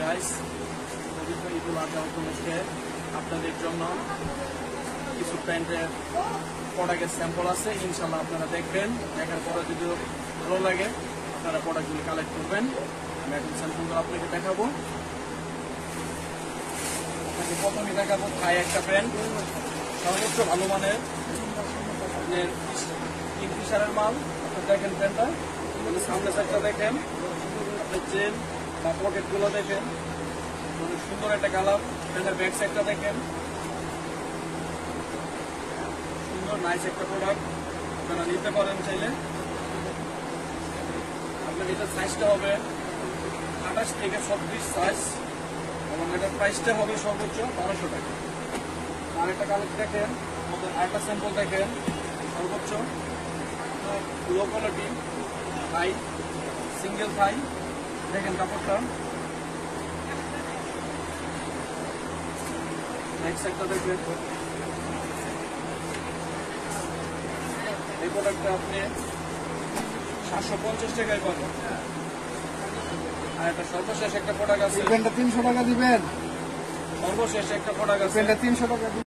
Guys, পবিত্র ঈদুল আজহা উপলক্ষে আপনাদের জন্য কিছু প্যান্টের প্রোডাক্টের স্যাম্পল আছে। ইনশাল্লাহ আপনারা দেখবেন, দেখার পরে যদি ভালো লাগে আপনারা প্রোডাক্টগুলি কালেক্ট করবেন। আমি এখন স্যাম্পলগুলো আপনাকে দেখাবো। আপনাকে প্রথমে দেখাবো থাই একটা প্যান্ট, সর্বোচ্চ ভালো মানের কিংফিশারের মাল। আপনি দেখেন প্যান্টটা, সামনে সাইডটা দেখেন, আপনি চেন বা পকেটগুলো দেখেন, অনেক সুন্দর একটা কালার। প্যান্টের ব্যাক সাইডটা দেখেন, সুন্দর নাইস একটা প্রোডাক্ট, আপনারা নিতে পারেন চাইলে। আপনার এটার সাইজটা হবে 28 থেকে 36 সাইজ এবং এটার প্রাইসটা হবে সর্বোচ্চ 1200 টাকা। আরেকটা কালার দেখেন, আমাদের আরেকটা স্যাম্পল দেখেন, সর্বোচ্চ লো কোয়ালিটি থাই, সিঙ্গেল থাই। দেখেন কাপড়টা, নেক্সট একটা দেখবেন। এই প্রোডাক্টটা আপনি 750 টাকায় পাবেন। আর একটা সর্বশেষ একটা প্রোডাক্ট আছে, 300 টাকা দিবেন। সর্বশেষ একটা প্রোডাক্ট আছে 300 টাকা।